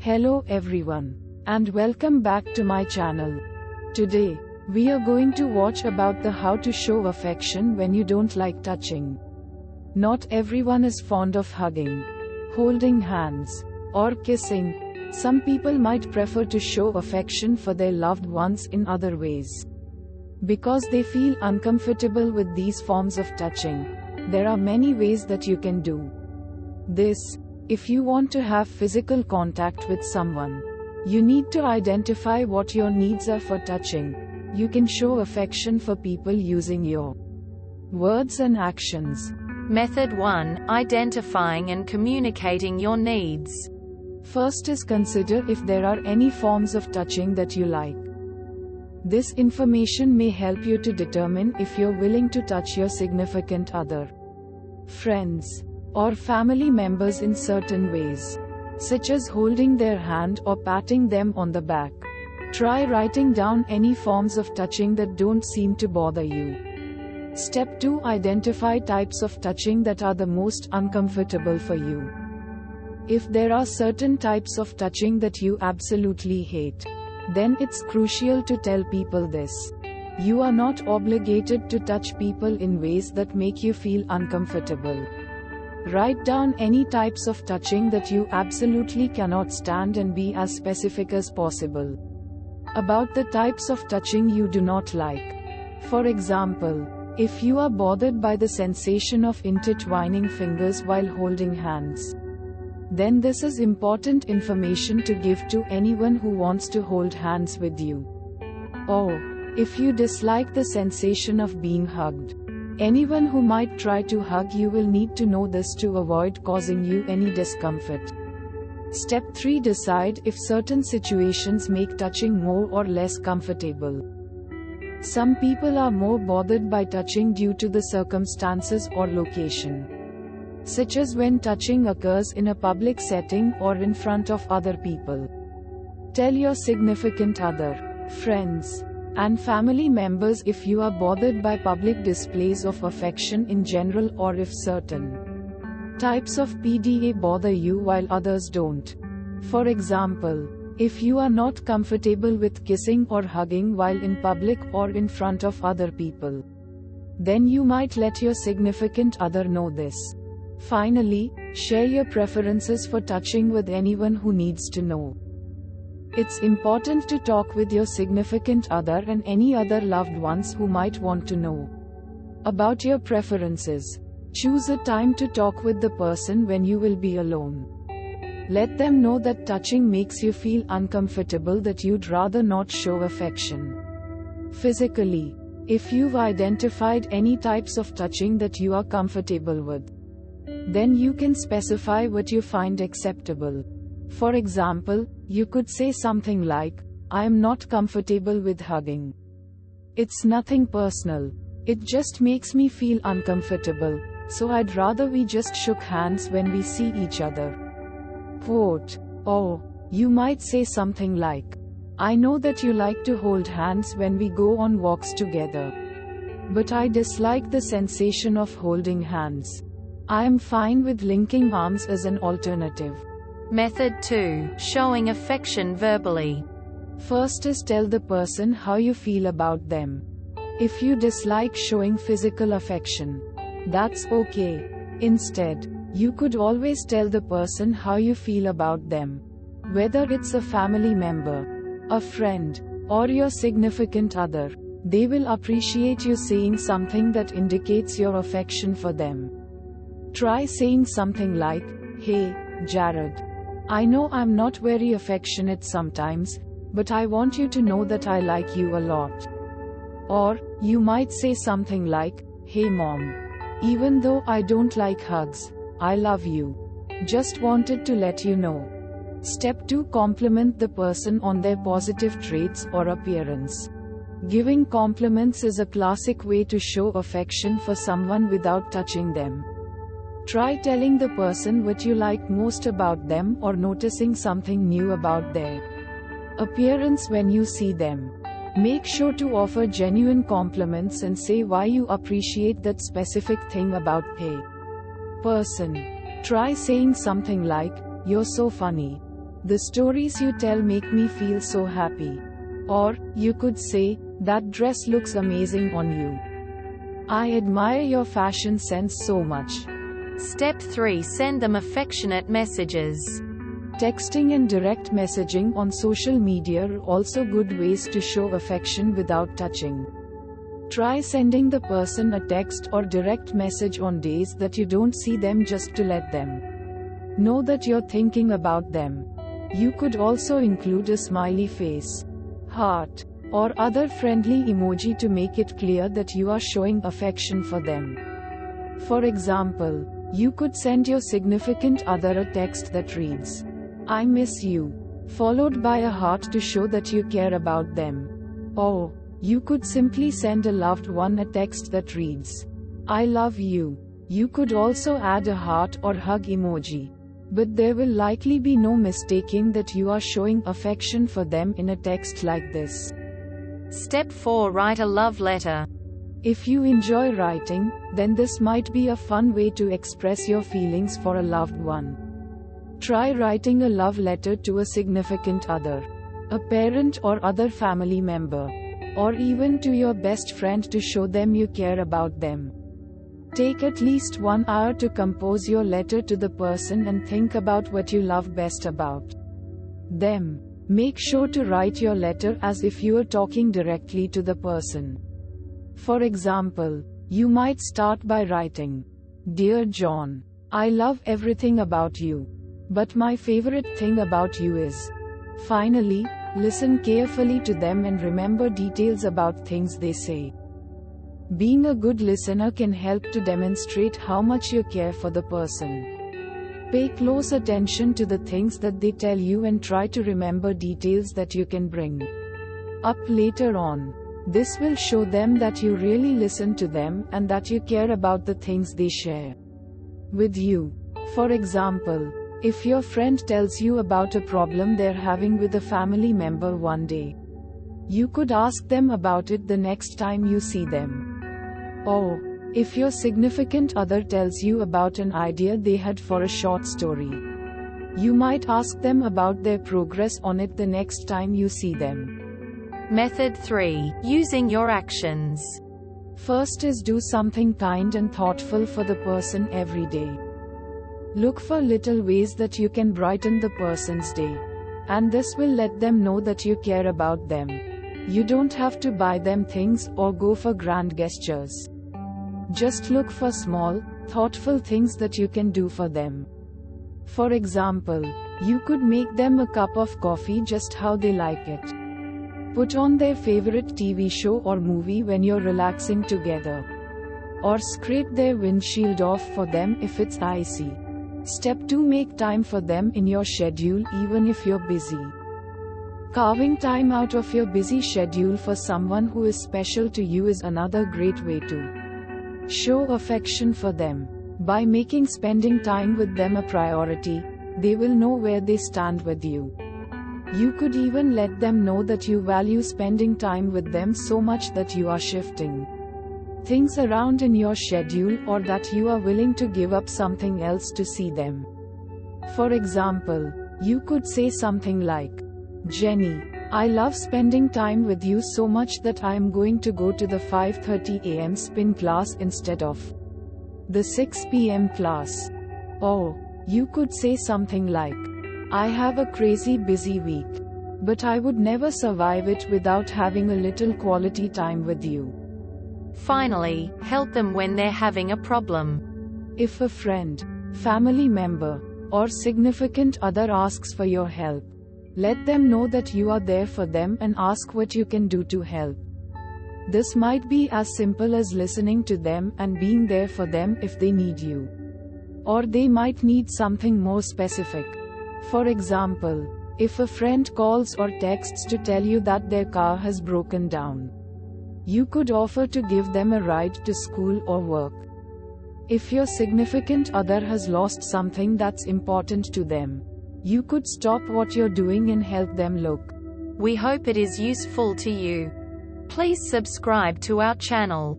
Hello everyone, and welcome back to my channel. Today, we are going to watch about the how to show affection when you don't like touching. Not everyone is fond of hugging, holding hands, or kissing. Some people might prefer to show affection for their loved ones in other ways. Because they feel uncomfortable with these forms of touching, there are many ways that you can do this. If you want to have physical contact with someone, you need to identify what your needs are for touching. You can show affection for people using your words and actions. Method 1. Identifying and communicating your needs. First is consider if there are any forms of touching that you like. This information may help you to determine if you're willing to touch your significant other, friends, or family members in certain ways, such as holding their hand or patting them on the back. Try writing down any forms of touching that don't seem to bother you. Step 2. Identify types of touching that are the most uncomfortable for you. If there are certain types of touching that you absolutely hate, then it's crucial to tell people this. You are not obligated to touch people in ways that make you feel uncomfortable. Write down any types of touching that you absolutely cannot stand and be as specific as possible about the types of touching you do not like. For example, if you are bothered by the sensation of intertwining fingers while holding hands, then this is important information to give to anyone who wants to hold hands with you. Or, if you dislike the sensation of being hugged, anyone who might try to hug you will need to know this to avoid causing you any discomfort. Step 3. Decide if certain situations make touching more or less comfortable. Some people are more bothered by touching due to the circumstances or location, such as when touching occurs in a public setting or in front of other people. Tell your significant other, friends, and family members if you are bothered by public displays of affection in general, or if certain types of PDA bother you while others don't. For example, if you are not comfortable with kissing or hugging while in public or in front of other people, then you might let your significant other know this. Finally, share your preferences for touching with anyone who needs to know. It's important to talk with your significant other and any other loved ones who might want to know about your preferences. Choose a time to talk with the person when you will be alone. Let them know that touching makes you feel uncomfortable, that you'd rather not show affection physically. If you've identified any types of touching that you are comfortable with, then you can specify what you find acceptable. For example, you could say something like, "I am not comfortable with hugging. It's nothing personal. It just makes me feel uncomfortable, so I'd rather we just shook hands when we see each other." Quote. Or, you might say something like, "I know that you like to hold hands when we go on walks together, but I dislike the sensation of holding hands. I am fine with linking arms as an alternative." Method 2. Showing affection verbally. First is tell the person how you feel about them. If you dislike showing physical affection, that's okay. Instead, you could always tell the person how you feel about them. Whether it's a family member, a friend, or your significant other, they will appreciate you saying something that indicates your affection for them. Try saying something like, "Hey, Jared, I know I'm not very affectionate sometimes, but I want you to know that I like you a lot." Or, you might say something like, "Hey Mom, even though I don't like hugs, I love you. Just wanted to let you know." Step 2. Compliment the person on their positive traits or appearance. Giving compliments is a classic way to show affection for someone without touching them. Try telling the person what you like most about them or noticing something new about their appearance when you see them. Make sure to offer genuine compliments and say why you appreciate that specific thing about a person. Try saying something like, "You're so funny," The stories you tell make me feel so happy. Or, you could say, that dress looks amazing on you. I admire your fashion sense so much. Step 3. Send them affectionate messages. Texting and direct messaging on social media are also good ways to show affection without touching. Try sending the person a text or direct message on days that you don't see them just to let them know that you're thinking about them. You could also include a smiley face, heart, or other friendly emoji to make it clear that you are showing affection for them. For example, you could send your significant other a text that reads, "I miss you," followed by a heart to show that you care about them. Or, you could simply send a loved one a text that reads, "I love you." You could also add a heart or hug emoji. But there will likely be no mistaking that you are showing affection for them in a text like this. Step 4. Write a love letter. If you enjoy writing, then this might be a fun way to express your feelings for a loved one. Try writing a love letter to a significant other, a parent or other family member, or even to your best friend to show them you care about them. Take at least 1 hour to compose your letter to the person and think about what you love best about them. Make sure to write your letter as if you are talking directly to the person. For example, you might start by writing, "Dear John, I love everything about you. But my favorite thing about you is..." Finally, listen carefully to them and remember details about things they say. Being a good listener can help to demonstrate how much you care for the person. Pay close attention to the things that they tell you and try to remember details that you can bring up later on. This will show them that you really listen to them and that you care about the things they share with you. For example, if your friend tells you about a problem they're having with a family member one day, you could ask them about it the next time you see them. Or, if your significant other tells you about an idea they had for a short story, you might ask them about their progress on it the next time you see them. Method 3. Using your actions. First is do something kind and thoughtful for the person every day. Look for little ways that you can brighten the person's day. And this will let them know that you care about them. You don't have to buy them things or go for grand gestures. Just look for small, thoughtful things that you can do for them. For example, you could make them a cup of coffee just how they like it. Put on their favorite TV show or movie when you're relaxing together. Or scrape their windshield off for them if it's icy. Step 2. Make time for them in your schedule even if you're busy. Carving time out of your busy schedule for someone who is special to you is another great way to show affection for them. By making spending time with them a priority, they will know where they stand with you. You could even let them know that you value spending time with them so much that you are shifting things around in your schedule or that you are willing to give up something else to see them. For example, you could say something like, "Jenny, I love spending time with you so much that I am going to go to the 5:30 a.m. spin class instead of the 6 p.m. class." Or, you could say something like, "I have a crazy busy week, but I would never survive it without having a little quality time with you." Finally, help them when they're having a problem. If a friend, family member, or significant other asks for your help, let them know that you are there for them and ask what you can do to help. This might be as simple as listening to them and being there for them if they need you. Or they might need something more specific. For example, if a friend calls or texts to tell you that their car has broken down, you could offer to give them a ride to school or work. If your significant other has lost something that's important to them, you could stop what you're doing and help them look. We hope it is useful to you. Please subscribe to our channel.